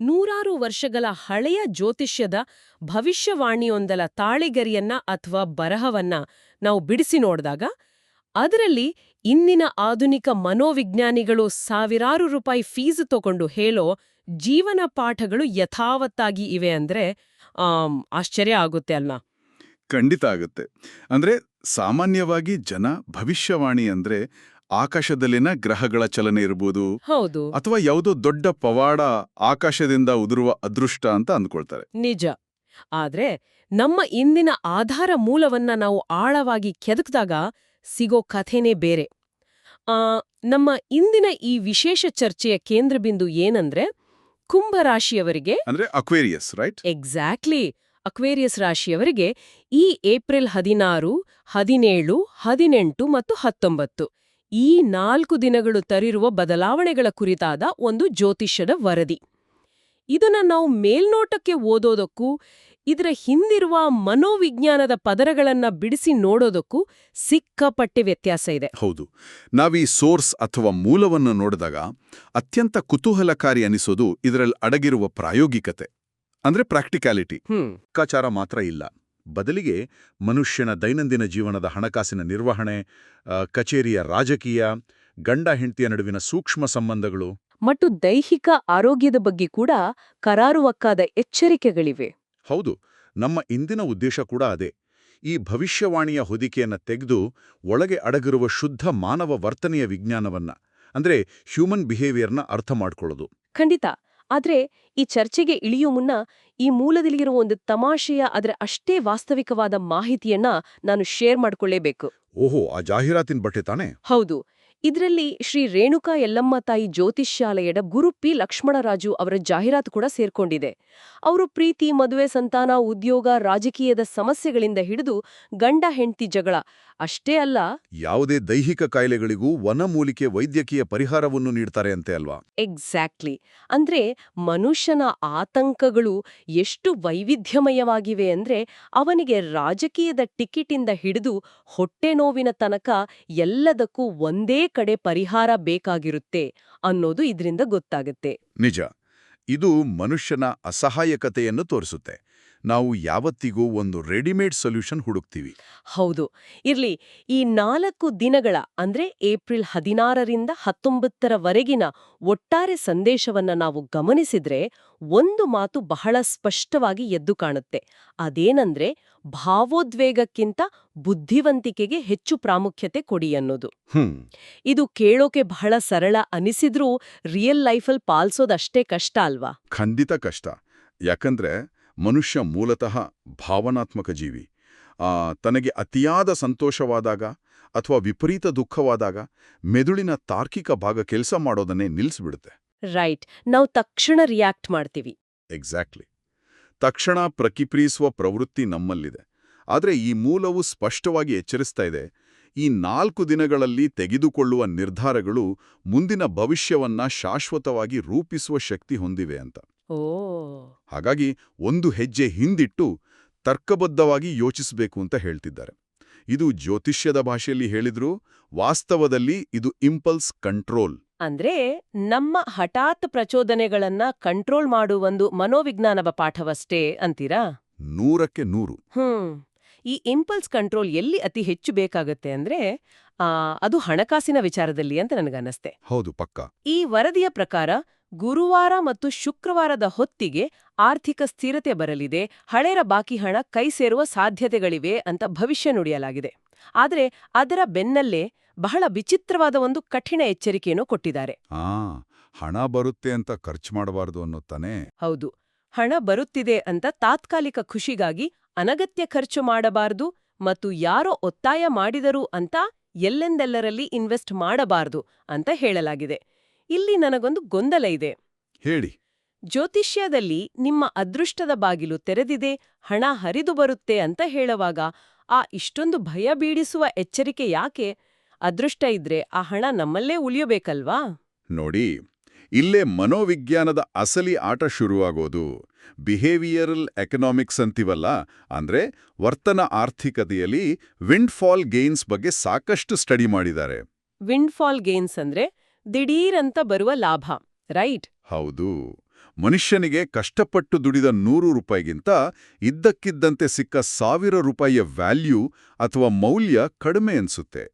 ನೂರಾರು ವರ್ಷಗಳ ಹಳೆಯ ಜ್ಯೋತಿಷ್ಯದ ಭವಿಷ್ಯವಾಣಿಯೊಂದಲ ತಾಳಿಗರಿಯನ್ನ ಅಥವಾ ಬರಹವನ್ನ ನಾವು ಬಿಡಿಸಿ ನೋಡಿದಾಗ ಅದರಲ್ಲಿ ಇಂದಿನ ಆಧುನಿಕ ಮನೋವಿಜ್ಞಾನಿಗಳು ಸಾವಿರಾರು ರೂಪಾಯಿ ಫೀಸು ತಗೊಂಡು ಹೇಳೋ ಜೀವನ ಪಾಠಗಳು ಯಥಾವತ್ತಾಗಿ ಇವೆ ಅಂದ್ರೆ ಆಶ್ಚರ್ಯ ಆಗುತ್ತೆ ಅಲ್ವಾ? ಖಂಡಿತ ಆಗುತ್ತೆ. ಅಂದ್ರೆ ಸಾಮಾನ್ಯವಾಗಿ ಜನ ಭವಿಷ್ಯವಾಣಿ ಅಂದ್ರೆ ಆಕಾಶದಲ್ಲಿನ ಗ್ರಹಗಳ ಚಲನೆ ಇರ್ಬೋದು, ಹೌದು, ಅಥವಾ ಯಾವುದೋ ದೊಡ್ಡ ಪವಾಡ ಆಕಾಶದಿಂದ ಉದುರುವ ಅದೃಷ್ಟ ಅಂತ ಅಂದ್ಕೊಳ್ತಾರೆ. ನಿಜ. ಆದ್ರೆ ನಮ್ಮ ಇಂದಿನ ಆಧಾರ ಮೂಲವನ್ನ ನಾವು ಆಳವಾಗಿ ಕೆದಕ್ದಾಗ ಸಿಗೋ ಕಥೆನೇ ಬೇರೆ. ನಮ್ಮ ಇಂದಿನ ಈ ವಿಶೇಷ ಚರ್ಚೆಯ ಕೇಂದ್ರಬಿಂದು ಏನಂದ್ರೆ ಕುಂಭರಾಶಿಯವರಿಗೆ, ಅಂದ್ರೆ ಅಕ್ವೇರಿಯಸ್, ರೈಟ್? ಎಕ್ಸಾಕ್ಟ್ಲಿ, ಅಕ್ವೇರಿಯಸ್ ರಾಶಿಯವರಿಗೆ ಈ ಏಪ್ರಿಲ್ 16, 17, 18 ಮತ್ತು 19 ಈ 4 ದಿನಗಳು ತರಿರುವ ಬದಲಾವಣೆಗಳ ಕುರಿತಾದ ಒಂದು ಜ್ಯೋತಿಷ್ಯದ ವರದಿ. ಇದನ್ನ ನಾವು ಮೇಲ್ನೋಟಕ್ಕೆ ಓದೋದಕ್ಕೂ ಇದರ ಹಿಂದಿರುವ ಮನೋವಿಜ್ಞಾನದ ಪದರಗಳನ್ನ ಬಿಡಿಸಿ ನೋಡೋದಕ್ಕೂ ಸಿಕ್ಕಾಪಟ್ಟೆ ವ್ಯತ್ಯಾಸ ಇದೆ. ಹೌದು. ನಾವೀ ಸೋರ್ಸ್ ಅಥವಾ ಮೂಲವನ್ನು ನೋಡಿದಾಗ ಅತ್ಯಂತ ಕುತೂಹಲಕಾರಿ ಅನಿಸೋದು ಇದರಲ್ಲಿ ಅಡಗಿರುವ ಪ್ರಾಯೋಗಿಕತೆ, ಅಂದ್ರೆ ಪ್ರಾಕ್ಟಿಕ್ಯಾಲಿಟಿ. ಲೆಕ್ಕಾಚಾರ ಮಾತ್ರ ಇಲ್ಲ, ಬದಲಿಗೆ ಮನುಷ್ಯನ ದೈನಂದಿನ ಜೀವನದ ಹಣಕಾಸಿನ ನಿರ್ವಹಣೆ, ಕಚೇರಿಯ ರಾಜಕೀಯ, ಗಂಡ ಹೆಂಡತಿಯ ನಡುವಿನ ಸೂಕ್ಷ್ಮ ಸಂಬಂಧಗಳು ಮತ್ತು ದೈಹಿಕ ಆರೋಗ್ಯದ ಬಗ್ಗೆ ಕೂಡ ಕರಾರುವಕ್ಕಾದ ಎಚ್ಚರಿಕೆಗಳಿವೆ. ಹೌದು. ನಮ್ಮ ಇಂದಿನ ಉದ್ದೇಶ ಕೂಡ ಅದೇ. ಈ ಭವಿಷ್ಯವಾಣಿಯ ಹೊದಿಕೆಯನ್ನು ತೆಗೆದು ಒಳಗೆ ಅಡಗಿರುವ ಶುದ್ಧ ಮಾನವ ವರ್ತನೆಯ ವಿಜ್ಞಾನವನ್ನ, ಅಂದ್ರೆ ಹ್ಯೂಮನ್ ಬಿಹೇವಿಯರ್ನ ಅರ್ಥ ಮಾಡ್ಕೊಳ್ಳೋದು. ಖಂಡಿತ. ಆದ್ರೆ ಈ ಚರ್ಚೆಗೆ ಇಳಿಯೋ ಮುನ್ನ ಈ ಮೂಲದಲ್ಲಿರುವ ಒಂದು ತಮಾಷೆಯ ಆದರೆ ಅಷ್ಟೇ ವಾಸ್ತವಿಕವಾದ ಮಾಹಿತಿಯನ್ನ ನಾನು ಶೇರ್ ಮಾಡ್ಕೊಳ್ಳೇಬೇಕು. ಓಹೋ, ಆ ಜಾಹೀರಾತಿನ ಬಟ್ಟೆ ತಾನೇ? ಹೌದು. ಇದರಲ್ಲಿ ಶ್ರೀ ರೇಣುಕಾ ಯಲ್ಲಮ್ಮ ತಾಯಿ ಜ್ಯೋತಿಷ್ಯಾಲಯದ ಗುರು ಪಿ ಲಕ್ಷ್ಮಣರಾಜು ಅವರ ಜಾಹೀರಾತು ಕೂಡ ಸೇರ್ಕೊಂಡಿದೆ. ಅವರು ಪ್ರೀತಿ, ಮದುವೆ, ಸಂತಾನ, ಉದ್ಯೋಗ, ರಾಜಕೀಯದ ಸಮಸ್ಯೆಗಳಿಂದ ಹಿಡಿದು ಗಂಡ ಹೆಂಡತಿ ಜಗಳ ಅಷ್ಟೇ ಅಲ್ಲ, ಯಾವುದೇ ದೈಹಿಕ ಕಾಯಿಲೆಗಳಿಗೂ ವನಮೂಲಿಕೆ ವೈದ್ಯಕೀಯ ಪರಿಹಾರವನ್ನು ನೀಡ್ತಾರೆ ಅಂತೆ ಅಲ್ವಾ? ಎಕ್ಸಾಕ್ಟ್ಲಿ. ಅಂದ್ರೆ ಮನುಷ್ಯನ ಆತಂಕಗಳು ಎಷ್ಟು ವೈವಿಧ್ಯಮಯವಾಗಿವೆ ಅಂದ್ರೆ ಅವನಿಗೆ ರಾಜಕೀಯದ ಟಿಕೆಟಿಂದ ಹಿಡಿದು ಹೊಟ್ಟೆ ನೋವಿನ ತನಕ ಎಲ್ಲದಕ್ಕೂ ಒಂದೇ ಕಡೆ ಪರಿಹಾರ ಬೇಕಾಗಿರುತ್ತೆ ಅನ್ನೋದು ಇದರಿಂದ ಗೊತ್ತಾಗುತ್ತೆ. ನಿಜ. ಇದು ಮನುಷ್ಯನ ಅಸಹಾಯಕತೆಯನ್ನು ತೋರಿಸುತ್ತೆ. ನಾವು ಯಾವತ್ತಿಗೂ ಒಂದು ರೆಡಿಮೇಡ್ ಸೊಲ್ಯೂಷನ್ ಹುಡುಕ್ತೀವಿ. ಹೌದು. ಇರ್ಲಿ, ಈ 4 ದಿನಗಳ ಅಂದ್ರೆ ಏಪ್ರಿಲ್ 16ರಿಂದ 19ರವರೆಗಿನ ಒಟ್ಟಾರೆ ಸಂದೇಶವನ್ನ ನಾವು ಗಮನಿಸಿದ್ರೆ ಒಂದು ಮಾತು ಬಹಳ ಸ್ಪಷ್ಟವಾಗಿ ಎದ್ದು ಕಾಣುತ್ತೆ. ಅದೇನಂದ್ರೆ ಭಾವೋದ್ವೇಗಕ್ಕಿಂತ ಬುದ್ಧಿವಂತಿಕೆಗೆ ಹೆಚ್ಚು ಪ್ರಾಮುಖ್ಯತೆ ಕೊಡಿ ಅನ್ನೋದು. ಇದು ಕೇಳೋಕೆ ಬಹಳ ಸರಳ ಅನಿಸಿದ್ರೂ ರಿಯಲ್ ಲೈಫಲ್ಲಿ ಪಾಲ್ಸೋದಷ್ಟೇ ಕಷ್ಟ ಅಲ್ವಾ? ಖಂಡಿತ ಕಷ್ಟ. ಯಾಕಂದ್ರೆ ಮನುಷ್ಯ ಮೂಲತಃ ಭಾವನಾತ್ಮಕ ಜೀವಿ. ತನಗೆ ಅತಿಯಾದ ಸಂತೋಷವಾದಾಗ ಅಥವಾ ವಿಪರೀತ ದುಃಖವಾದಾಗ ಮೆದುಳಿನ ತಾರ್ಕಿಕ ಭಾಗ ಕೆಲಸ ಮಾಡೋದನ್ನೇ ನಿಲ್ಲಿಸ್ಬಿಡುತ್ತೆ. ರೈಟ್. ನಾವು ತಕ್ಷಣ ರಿಯಾಕ್ಟ್ ಮಾಡ್ತೀವಿ. ಎಕ್ಸಾಕ್ಟ್ಲಿ. ತಕ್ಷಣ ಪ್ರತಿಕ್ರಿಯಿಸುವ ಪ್ರವೃತ್ತಿ ನಮ್ಮಲ್ಲಿದೆ. ಆದರೆ ಈ ಮೂಲವು ಸ್ಪಷ್ಟವಾಗಿ ಎಚ್ಚರಿಸ್ತಾ ಇದೆ, ಈ 4 ದಿನಗಳಲ್ಲಿ ತೆಗೆದುಕೊಳ್ಳುವ ನಿರ್ಧಾರಗಳು ಮುಂದಿನ ಭವಿಷ್ಯವನ್ನ ಶಾಶ್ವತವಾಗಿ ರೂಪಿಸುವ ಶಕ್ತಿ ಹೊಂದಿವೆ ಅಂತ. ಹಾಗಾಗಿ ಒಂದು ಹೆಜ್ಜೆ ಹಿಂದಿಟ್ಟು ತರ್ಕಬದ್ಧವಾಗಿ ಯೋಚಿಸಬೇಕು ಅಂತ ಹೇಳ್ತಿದ್ದಾರೆ. ಇದು ಜ್ಯೋತಿಷ್ಯದ ಭಾಷೆಯಲ್ಲಿ ಹೇಳಿದ್ರು, ವಾಸ್ತವದಲ್ಲಿ ಇದು ಇಂಪಲ್ಸ್ ಕಂಟ್ರೋಲ್. ಅಂದ್ರೆ ನಮ್ಮ ಹಠಾತ್ ಪ್ರಚೋದನೆಗಳನ್ನ ಕಂಟ್ರೋಲ್ ಮಾಡುವ ಒಂದು ಮನೋವಿಜ್ಞಾನದ ಪಾಠವಷ್ಟೇ ಅಂತೀರಾ? 100ಕ್ಕೆ 100. ಈ ಇಂಪಲ್ಸ್ ಕಂಟ್ರೋಲ್ ಎಲ್ಲಿ ಅತಿ ಹೆಚ್ಚು ಬೇಕಾಗತ್ತೆ ಅಂದ್ರೆ ಅದು ಹಣಕಾಸಿನ ವಿಚಾರದಲ್ಲಿ ಅಂತ ನನಗನ್ನಿಸ್ತೆ. ಹೌದು, ಪಕ್ಕ. ಈ ವರದಿಯ ಪ್ರಕಾರ ಗುರುವಾರ ಮತ್ತು ಶುಕ್ರವಾರದ ಹೊತ್ತಿಗೆ ಆರ್ಥಿಕ ಸ್ಥಿರತೆ ಬರಲಿದೆ, ಹಳೆಯ ಬಾಕಿ ಹಣ ಕೈ ಸೇರುವ ಸಾಧ್ಯತೆಗಳಿವೆ ಅಂತ ಭವಿಷ್ಯ ನುಡಿಯಲಾಗಿದೆ. ಆದರೆ ಅದರ ಬೆನ್ನಲ್ಲೇ ಬಹಳ ವಿಚಿತ್ರವಾದ ಒಂದು ಕಠಿಣ ಎಚ್ಚರಿಕೆಯನ್ನು ಕೊಟ್ಟಿದ್ದಾರೆ. ಹಣ ಬರುತ್ತೆ ಅಂತ ಖರ್ಚು ಮಾಡಬಾರದು ಅನ್ನೋತಾನೆ. ಹೌದು. ಹಣ ಬರುತ್ತಿದೆ ಅಂತ ತಾತ್ಕಾಲಿಕ ಖುಷಿಗಾಗಿ ಅನಗತ್ಯ ಖರ್ಚು ಮಾಡಬಾರದು ಮತ್ತು ಯಾರೋ ಒತ್ತಾಯ ಮಾಡಿದರು ಅಂತ ಎಲ್ಲೆಂದೆಲ್ಲರಲ್ಲಿ ಇನ್ವೆಸ್ಟ್ ಮಾಡಬಾರದು ಅಂತ ಹೇಳಲಾಗಿದೆ. ಇಲ್ಲಿ ನನಗೊಂದು ಗೊಂದಲ ಇದೆ. ಹೇಳಿ. ಜ್ಯೋತಿಷ್ಯದಲ್ಲಿ ನಿಮ್ಮ ಅದೃಷ್ಟದ ಬಾಗಿಲು ತೆರೆದಿದೆ, ಹಣ ಹರಿದು ಬರುತ್ತೆ ಅಂತ ಹೇಳುವಾಗ ಇಷ್ಟೊಂದು ಭಯ ಬೀಡಿಸುವ ಎಚ್ಚರಿಕೆ ಯಾಕೆ? ಅದೃಷ್ಟ ಇದ್ರೆ ಆ ಹಣ ನಮ್ಮಲ್ಲೇ ಉಳಿಯಬೇಕಲ್ವಾ? ನೋಡಿ, ಇಲ್ಲೇ ಮನೋವಿಜ್ಞಾನದ ಅಸಲಿ ಆಟ ಶುರುವಾಗೋದು. ಬಿಹೇವಿಯರಲ್ ಎಕನಾಮಿಕ್ಸ್ ಅಂತೀವಲ್ಲ, ಅಂದ್ರೆ ವರ್ತನ ಆರ್ಥಿಕತೆಯಲ್ಲಿ ವಿಂಡ್ಫಾಲ್ ಗೇನ್ಸ್ ಬಗ್ಗೆ ಸಾಕಷ್ಟು ಸ್ಟಡಿ ಮಾಡಿದ್ದಾರೆ. ವಿಂಡ್ಫಾಲ್ ಗೇನ್ಸ್ ಅಂದ್ರೆ ದಿಢೀರಂತ ಬರುವ ಲಾಭ, ರೈಟ್? ಹೌದು. ಮನುಷ್ಯನಿಗೆ ಕಷ್ಟಪಟ್ಟು ದುಡಿದ 100 ರೂಪಾಯಿಗಿಂತ ಇದ್ದಕ್ಕಿದ್ದಂತೆ ಸಿಕ್ಕ 1000 ರೂಪಾಯಿಯ ವ್ಯಾಲ್ಯೂ ಅಥವಾ ಮೌಲ್ಯ ಕಡಿಮೆ ಅನ್ಸುತ್ತೆ.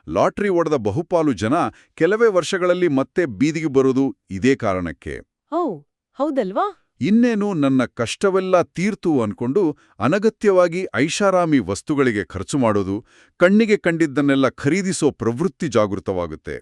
ಲಾಟ್ರಿ ಹೊಡೆದ ಬಹುಪಾಲು ಜನ ಕೆಲವೇ ವರ್ಷಗಳಲ್ಲಿ ಮತ್ತೆ ಬೀದಿಗೆ ಬರೋದು ಇದೇ ಕಾರಣಕ್ಕೆ. ಹೌದಲ್ವಾ? ಇನ್ನೇನು ನನ್ನ ಕಷ್ಟವೆಲ್ಲ ತೀರ್ತು ಅನ್ಕೊಂಡು ಅನಗತ್ಯವಾಗಿ ಐಷಾರಾಮಿ ವಸ್ತುಗಳಿಗೆ ಖರ್ಚು ಮಾಡೋದು, ಕಣ್ಣಿಗೆ ಕಂಡಿದ್ದನ್ನೆಲ್ಲ ಖರೀದಿಸೋ ಪ್ರವೃತ್ತಿ ಜಾಗೃತವಾಗುತ್ತೆ.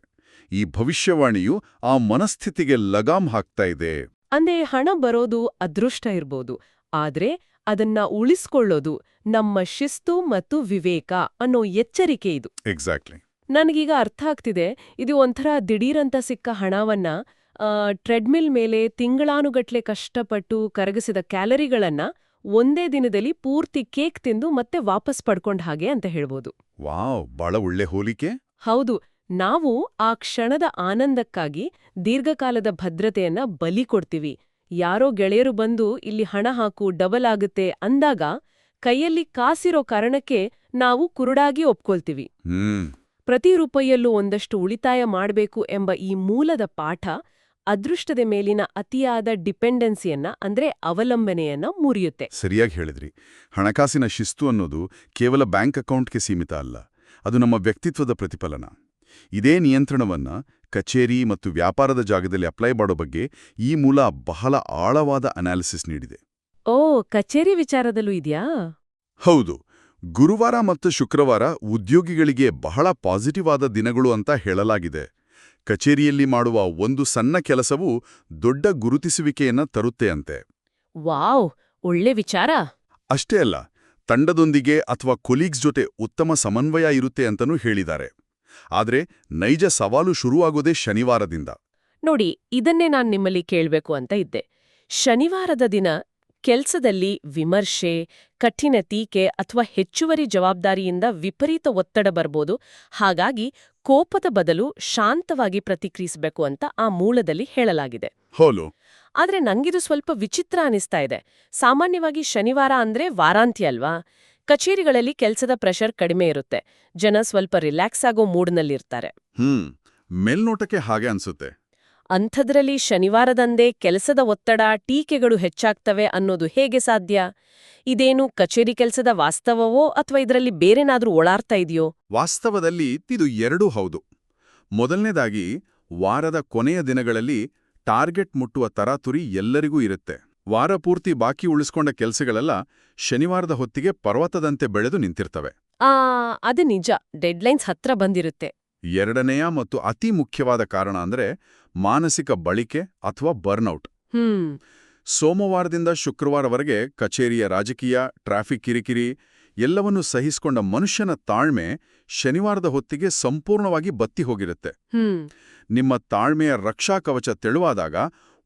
ಈ ಭವಿಷ್ಯವಾಣಿಯು ಆ ಮನಸ್ಥಿತಿಗೆ ಲಗಾಮ್ ಹಾಕ್ತಾ ಇದೆ. ಅಂದ್ರೆ ಹಣ ಬರೋದು ಅದೃಷ್ಟ ಇರ್ಬೋದು, ಆದ್ರೆ ಅದನ್ನ ಉಳಿಸ್ಕೊಳ್ಳೋದು ನಮ್ಮ ಶಿಸ್ತು ಮತ್ತು ವಿವೇಕ ಅನ್ನೋ ಎಚ್ಚರಿಕೆ ಇದು. ಎಕ್ಸಾಕ್ಟ್ಲಿ. ನನಗೀಗ ಅರ್ಥ ಆಗ್ತಿದೆ, ಇದು ಒಂಥರ ದಿಢೀರಂತ ಸಿಕ್ಕ ಹಣವನ್ನ ಟ್ರೆಡ್ಮಿಲ್ ಮೇಲೆ ತಿಂಗಳಾನುಗಟ್ಲೆ ಕಷ್ಟಪಟ್ಟು ಕರಗಿಸಿದ ಕ್ಯಾಲರಿಗಳನ್ನ ಒಂದೇ ದಿನದಲ್ಲಿ ಪೂರ್ತಿ ಕೇಕ್ ತಿಂದು ಮತ್ತೆ ವಾಪಸ್ ಪಡ್ಕೊಂಡ ಹಾಗೆ ಅಂತ ಹೇಳ್ಬೋದು. ವಾವ್, ಬಹಳ ಒಳ್ಳೆ ಹೋಲಿಕೆ. ಹೌದು, ನಾವು ಆ ಕ್ಷಣದ ಆನಂದಕ್ಕಾಗಿ ದೀರ್ಘಕಾಲದ ಭದ್ರತೆಯನ್ನ ಬಲಿ ಕೊಡ್ತೀವಿ. ಯಾರೋ ಗೆಳೆಯರು ಬಂದು ಇಲ್ಲಿ ಹಣ ಹಾಕು ಡಬಲ್ ಆಗುತ್ತೆ ಅಂದಾಗ ಕೈಯಲ್ಲಿ ಕಾಸಿರೋ ಕಾರಣಕ್ಕೆ ನಾವು ಕುರುಡಾಗಿ ಒಪ್ಕೊಳ್ತೀವಿ. ಪ್ರತಿ ರೂಪಾಯಿಯಲ್ಲೂ ಒಂದಷ್ಟು ಉಳಿತಾಯ ಮಾಡಬೇಕು ಎಂಬ ಈ ಮೂಲದ ಪಾಠ ಅದೃಷ್ಟದ ಮೇಲಿನ ಅತಿಯಾದ ಡಿಪೆಂಡೆನ್ಸಿಯನ್ನ ಅಂದ್ರೆ ಅವಲಂಬನೆಯನ್ನ ಮುರಿಯುತ್ತೆ. ಸರಿಯಾಗಿ ಹೇಳಿದ್ರಿ. ಹಣಕಾಸಿನ ಶಿಸ್ತು ಅನ್ನೋದು ಕೇವಲ ಬ್ಯಾಂಕ್ ಅಕೌಂಟ್ಗೆ ಸೀಮಿತ ಅಲ್ಲ, ಅದು ನಮ್ಮ ವ್ಯಕ್ತಿತ್ವದ ಪ್ರತಿಫಲನ. ಇದೇ ನಿಯಂತ್ರಣವನ್ನ ಕಚೇರಿ ಮತ್ತು ವ್ಯಾಪಾರದ ಜಾಗದಲ್ಲಿ ಅಪ್ಲೈ ಮಾಡೋ ಬಗ್ಗೆ ಈ ಮೂಲ ಬಹಳ ಆಳವಾದ ಅನಾಲಿಸಿಸ್ ನೀಡಿದೆ. ಕಚೇರಿ ವಿಚಾರದಲ್ಲೂ ಇದೆಯಾ? ಹೌದು. ಗುರುವಾರ ಮತ್ತು ಶುಕ್ರವಾರ ಉದ್ಯೋಗಿಗಳಿಗೆ ಬಹಳ ಪಾಸಿಟಿವ್ ಆದ ದಿನಗಳು ಅಂತ ಹೇಳಲಾಗಿದೆ. ಕಚೇರಿಯಲ್ಲಿ ಮಾಡುವ ಒಂದು ಸಣ್ಣ ಕೆಲಸವೂ ದೊಡ್ಡ ಗುರುತಿಸುವಿಕೆಯನ್ನ ತರುತ್ತೆ ಅಂತೆ. ವಾವ್, ಒಳ್ಳೆ ವಿಚಾರ. ಅಷ್ಟೇ ಅಲ್ಲ, ತಂಡದೊಂದಿಗೆ ಅಥವಾ ಕೊಲೀಗ್ಸ್ ಜೊತೆ ಉತ್ತಮ ಸಮನ್ವಯ ಇರುತ್ತೆ ಅಂತನೂ ಹೇಳಿದ್ದಾರೆ. ಆದ್ರೆ ನೈಜ ಸವಾಲು ಶುರುವಾಗೋದೇ ಶನಿವಾರದಿಂದ. ನೋಡಿ, ಇದನ್ನೇ ನಾನ್ ನಿಮ್ಮಲ್ಲಿ ಕೇಳ್ಬೇಕು ಅಂತ ಇದ್ದೆ. ಶನಿವಾರದ ದಿನ ಕೆಲ್ಸದಲ್ಲಿ ವಿಮರ್ಶೆ, ಕಠಿಣ ಟೀಕೆ ಅಥವಾ ಹೆಚ್ಚುವರಿ ಜವಾಬ್ದಾರಿಯಿಂದ ವಿಪರೀತ ಒತ್ತಡ ಬರ್ಬೋದು. ಹಾಗಾಗಿ ಕೋಪದ ಬದಲು ಶಾಂತವಾಗಿ ಪ್ರತಿಕ್ರಿಯಿಸಬೇಕು ಅಂತ ಆ ಮೂಲದಲ್ಲಿ ಹೇಳಲಾಗಿದೆ. ಹೋಲು. ಆದ್ರೆ ನಂಗಿದು ಸ್ವಲ್ಪ ವಿಚಿತ್ರ ಅನಿಸ್ತಾ ಇದೆ. ಸಾಮಾನ್ಯವಾಗಿ ಶನಿವಾರ ಅಂದ್ರೆ ವಾರಾಂತ್ಯ ಅಲ್ವಾ? ಕಚೇರಿಗಳಲ್ಲಿ ಕೆಲ್ಸದ ಪ್ರೆಷರ್ ಕಡಿಮೆ ಇರುತ್ತೆ, ಜನ ಸ್ವಲ್ಪ ರಿಲ್ಯಾಕ್ಸ್ ಆಗೋ ಮೂಡ್ನಲ್ಲಿರ್ತಾರೆ. ಮೇಲ್ನೋಟಕ್ಕೆ ಹಾಗೆ ಅನ್ಸುತ್ತೆ. ಅಂಥದ್ರಲ್ಲಿ ಶನಿವಾರದಂದೇ ಕೆಲಸದ ಒತ್ತಡ, ಟೀಕೆಗಳು ಹೆಚ್ಚಾಗ್ತವೆ ಅನ್ನೋದು ಹೇಗೆ ಸಾಧ್ಯ? ಇದೇನು ಕಚೇರಿ ಕೆಲಸದ ವಾಸ್ತವವೋ ಅಥವಾ ಇದರಲ್ಲಿ ಬೇರೆನಾದ್ರೂ ಒಳಾರ್ಥ ಇದೆಯೋ? ವಾಸ್ತವದಲ್ಲಿ ಇದು ಎರಡೂ ಹೌದು. ಮೊದಲನೇದಾಗಿ, ವಾರದ ಕೊನೆಯ ದಿನಗಳಲ್ಲಿ ಟಾರ್ಗೆಟ್ ಮುಟ್ಟುವ ತರಾತುರಿ ಎಲ್ಲರಿಗೂ ಇರುತ್ತೆ. ವಾರ ಪೂರ್ತಿ ಬಾಕಿ ಉಳಿಸ್ಕೊಂಡ ಕೆಲಸಗಳೆಲ್ಲ ಶನಿವಾರದ ಹೊತ್ತಿಗೆ ಪರ್ವತದಂತೆ ಬೆಳೆದು ನಿಂತಿರ್ತವೆ. ಅದು ನಿಜ, ಡೆಡ್ಲೈನ್ಸ್ ಹತ್ರ ಬಂದಿರುತ್ತೆ. ಎರಡನೆಯ ಮತ್ತು ಅತಿ ಮುಖ್ಯವಾದ ಕಾರಣ ಅಂದ್ರೆ ಮಾನಸಿಕ ಬಳಿಕೆ ಅಥವಾ ಬರ್ನ್ಔಟ್. ಸೋಮವಾರದಿಂದ ಶುಕ್ರವಾರವರೆಗೆ ಕಚೇರಿಯ ರಾಜಕೀಯ, ಟ್ರಾಫಿಕ್ ಕಿರಿಕಿರಿ ಎಲ್ಲವನ್ನೂ ಸಹಿಸಿಕೊಂಡ ಮನುಷ್ಯನ ತಾಳ್ಮೆ ಶನಿವಾರದ ಹೊತ್ತಿಗೆ ಸಂಪೂರ್ಣವಾಗಿ ಬತ್ತಿ ಹೋಗಿರುತ್ತೆ. ನಿಮ್ಮ ತಾಳ್ಮೆಯ ರಕ್ಷಾ ಕವಚ ತೆಳುವಾದಾಗ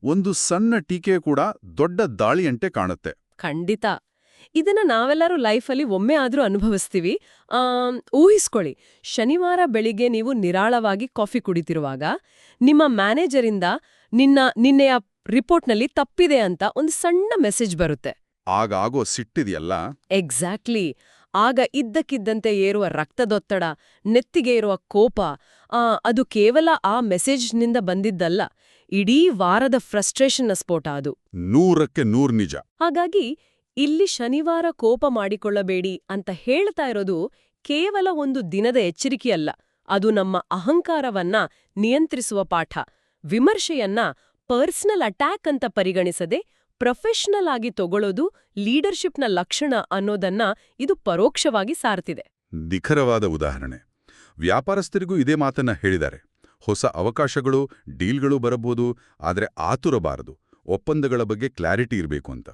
ಒಂದು ಸಣ್ಣ ಟೀಕೆ ಕೂಡ ದೊಡ್ಡ ದಾಳಿಯಂತೆ ಕಾಣುತ್ತೆ. ಖಂಡಿತ. ಇದನ್ನ ನಾವೆಲ್ಲರೂ ಲೈಫಲ್ಲಿ ಒಮ್ಮೆ ಆದ್ರೂ ಅನುಭವಿಸ್ತೀವಿ. ಊಹಿಸ್ಕೊಳ್ಳಿ, ಶನಿವಾರ ಬೆಳಿಗ್ಗೆ ನೀವು ನಿರಾಳವಾಗಿ ಕಾಫಿ ಕುಡಿತಿರುವಾಗ ನಿಮ್ಮ ಮ್ಯಾನೇಜರಿಂದ ನಿನ್ನೆಯ ರಿಪೋರ್ಟ್ನಲ್ಲಿ ತಪ್ಪಿದೆ ಅಂತ ಒಂದು ಸಣ್ಣ ಮೆಸೇಜ್ ಬರುತ್ತೆ. ಆಗಾಗೋ ಸಿಟ್ಟಿದೆಯಲ್ಲ. ಎಕ್ಸಾಕ್ಟ್ಲಿ. ಆಗ ಇದ್ದಕ್ಕಿದ್ದಂತೆ ಏರುವ ರಕ್ತದೊತ್ತಡ, ನೆತ್ತಿಗೆ ಇರುವ ಕೋಪ, ಅದು ಕೇವಲ ಆ ಮೆಸೇಜ್ನಿಂದ ಬಂದಿದ್ದಲ್ಲ, ಇಡೀ ವಾರದ ಫ್ರಸ್ಟ್ರೇಷನ್ನ ಸ್ಫೋಟ ಅದು. 100ಕ್ಕೆ 100 ನಿಜ. ಹಾಗಾಗಿ ಇಲ್ಲಿ ಶನಿವಾರ ಕೋಪ ಮಾಡಿಕೊಳ್ಳಬೇಡಿ ಅಂತ ಹೇಳ್ತಾ ಇರೋದು ಕೇವಲ ಒಂದು ದಿನದ ಎಚ್ಚರಿಕೆಯಲ್ಲ, ಅದು ನಮ್ಮ ಅಹಂಕಾರವನ್ನ ನಿಯಂತ್ರಿಸುವ ಪಾಠ. ವಿಮರ್ಶೆಯನ್ನ ಪರ್ಸನಲ್ ಅಟ್ಯಾಕ್ ಅಂತ ಪರಿಗಣಿಸದೆ ಪ್ರೊಫೆಷನಲ್ ಆಗಿ ತಗೊಳ್ಳೋದು ಲೀಡರ್ಶಿಪ್ನ ಲಕ್ಷಣ ಅನ್ನೋದನ್ನ ಇದು ಪರೋಕ್ಷವಾಗಿ ಸಾರ್ತಿದೆ. ನಿಖರವಾದ ಉದಾಹರಣೆ. ವ್ಯಾಪಾರಸ್ಥರಿಗೂ ಇದೇ ಮಾತನ್ನ ಹೇಳಿದ್ದಾರೆ. ಹೊಸ ಅವಕಾಶಗಳು, ಡೀಲ್ಗಳು ಬರಬಹುದು, ಆದರೆ ಆತುರಬಾರದು, ಒಪ್ಪಂದಗಳ ಬಗ್ಗೆ ಕ್ಲಾರಿಟಿ ಇರಬೇಕು ಅಂತ.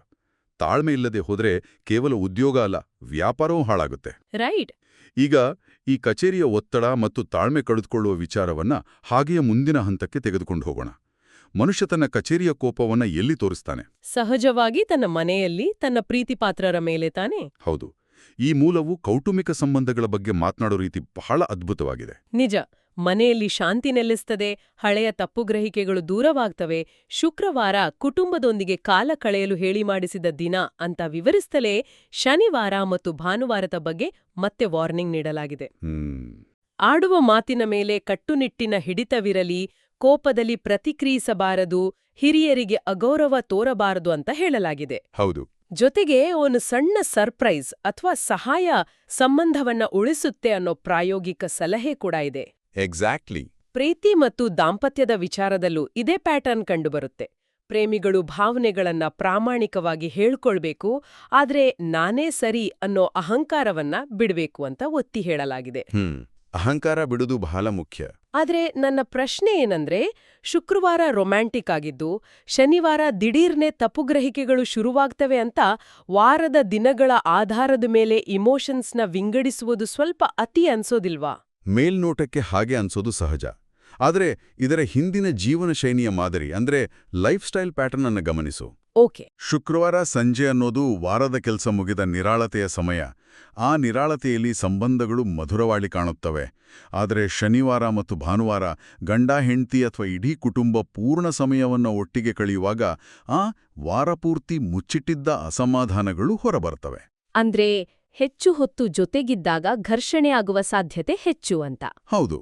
ತಾಳ್ಮೆ ಇಲ್ಲದೆ ಹೋದ್ರೆ ಕೇವಲ ಉದ್ಯೋಗ ಅಲ್ಲ, ವ್ಯಾಪಾರವೂ ಹಾಳಾಗುತ್ತೆ. ರೈಟ್. ಈಗ ಈ ಕಚೇರಿಯ ಒತ್ತಡ ಮತ್ತು ತಾಳ್ಮೆ ಕಳೆದುಕೊಳ್ಳುವ ವಿಚಾರವನ್ನ ಹಾಗೆಯೇ ಮುಂದಿನ ಹಂತಕ್ಕೆ ತೆಗೆದುಕೊಂಡು ಹೋಗೋಣ. ಮನುಷ್ಯ ತನ್ನ ಕಚೇರಿಯ ಕೋಪವನ್ನ ಎಲ್ಲಿ ತೋರಿಸ್ತಾನೆ? ಸಹಜವಾಗಿ ತನ್ನ ಮನೆಯಲ್ಲಿ, ತನ್ನ ಪ್ರೀತಿಪಾತ್ರರ ಮೇಲೆ ತಾನೆ. ಹೌದು. ಈ ಮೂಲವು ಕೌಟುಂಬಿಕ ಸಂಬಂಧಗಳ ಬಗ್ಗೆ ಮಾತನಾಡೋ ರೀತಿ ಬಹಳ ಅದ್ಭುತವಾಗಿದೆ. ನಿಜ. ಮನೆಯಲ್ಲಿ ಶಾಂತಿ ನೆಲೆಸ್ತದೆ, ಹಳೆಯ ತಪ್ಪುಗ್ರಹಿಕೆಗಳು ದೂರವಾಗ್ತವೆ. ಶುಕ್ರವಾರ ಕುಟುಂಬದೊಂದಿಗೆ ಕಾಲ ಕಳೆಯಲು ಹೇಳಿ ಮಾಡಿಸಿದ ದಿನ ಅಂತ ವಿವರಿಸ್ತಲೇ ಶನಿವಾರ ಮತ್ತು ಭಾನುವಾರದ ಬಗ್ಗೆ ಮತ್ತೆ ವಾರ್ನಿಂಗ್ ನೀಡಲಾಗಿದೆ. ಆಡುವ ಮಾತಿನ ಮೇಲೆ ಕಟ್ಟುನಿಟ್ಟಿನ ಹಿಡಿತವಿರಲಿ, ಕೋಪದಲ್ಲಿ ಪ್ರತಿಕ್ರಿಯಿಸಬಾರದು, ಹಿರಿಯರಿಗೆ ಅಗೌರವ ತೋರಬಾರದು ಅಂತ ಹೇಳಲಾಗಿದೆ. ಹೌದು. ಜೊತೆಗೆ ಒಂದು ಸಣ್ಣ ಸರ್ಪ್ರೈಸ್ ಅಥವಾ ಸಹಾಯ ಸಂಬಂಧವನ್ನ ಉಳಿಸುತ್ತೆ ಅನ್ನೋ ಪ್ರಾಯೋಗಿಕ ಸಲಹೆ ಕೂಡ ಇದೆ. ಎಕ್ಸಾಕ್ಟ್ಲಿ. ಪ್ರೀತಿ ಮತ್ತು ದಾಂಪತ್ಯದ ವಿಚಾರದಲ್ಲೂ ಇದೇ ಪ್ಯಾಟರ್ನ್ ಕಂಡುಬರುತ್ತೆ. ಪ್ರೇಮಿಗಳು ಭಾವನೆಗಳನ್ನ ಪ್ರಾಮಾಣಿಕವಾಗಿ ಹೇಳ್ಕೊಳ್ಬೇಕು, ಆದ್ರೆ ನಾನೇ ಸರಿ ಅನ್ನೋ ಅಹಂಕಾರವನ್ನ ಬಿಡ್ಬೇಕು ಅಂತ ಒತ್ತಿ ಹೇಳಲಾಗಿದೆ. ಅಹಂಕಾರ ಬಿಡುವುದು ಬಹಳ ಮುಖ್ಯ. ಆದ್ರೆ ನನ್ನ ಪ್ರಶ್ನೆ ಏನಂದ್ರೆ, ಶುಕ್ರವಾರ ರೊಮ್ಯಾಂಟಿಕ್ ಆಗಿದ್ದು ಶನಿವಾರ ದಿಢೀರ್ನೆ ತಪ್ಪುಗ್ರಹಿಕೆಗಳು ಶುರುವಾಗ್ತವೆ ಅಂತ ವಾರದ ದಿನಗಳ ಆಧಾರದ ಮೇಲೆ ಇಮೋಷನ್ಸ್ನ ವಿಂಗಡಿಸುವುದು ಸ್ವಲ್ಪ ಅತಿ ಅನ್ಸೋದಿಲ್ವಾ? ಮೇಲ್ನೋಟಕ್ಕೆ ಹಾಗೆ ಅನ್ಸೋದು ಸಹಜ. ಆದರೆ ಇದರ ಹಿಂದಿನ ಜೀವನ ಶೈಲಿಯ ಮಾದರಿ ಅಂದ್ರೆ ಲೈಫ್ ಸ್ಟೈಲ್ ಪ್ಯಾಟರ್ನ್ ಅನ್ನು ಗಮನಿಸು. ಓಕೆ. ಶುಕ್ರವಾರ ಸಂಜೆ ಅನ್ನೋದು ವಾರದ ಕೆಲಸ ಮುಗಿದ ನಿರಾಳತೆಯ ಸಮಯ. ಆ ನಿರಾಳತೆಯಲ್ಲಿ ಸಂಬಂಧಗಳು ಮಧುರವಾಗಿ ಕಾಣುತ್ತವೆ. ಆದರೆ ಶನಿವಾರ ಮತ್ತು ಭಾನುವಾರ ಗಂಡ ಹೆಂಡತಿ ಅಥವಾ ಇಡೀ ಕುಟುಂಬ ಪೂರ್ಣ ಸಮಯವನ್ನು ಒಟ್ಟಿಗೆ ಕಳೆಯುವಾಗ ಆ ವಾರಪೂರ್ತಿ ಮುಚ್ಚಿಟ್ಟಿದ್ದ ಅಸಮಾಧಾನಗಳು ಹೊರಬರ್ತವೆ. ಅಂದ್ರೆ ಹೆಚ್ಚು ಹೊತ್ತು ಜೊತೆಗಿದ್ದಾಗ ಘರ್ಷಣೆ ಆಗುವ ಸಾಧ್ಯತೆ ಹೆಚ್ಚು ಅಂತ. ಹೌದು.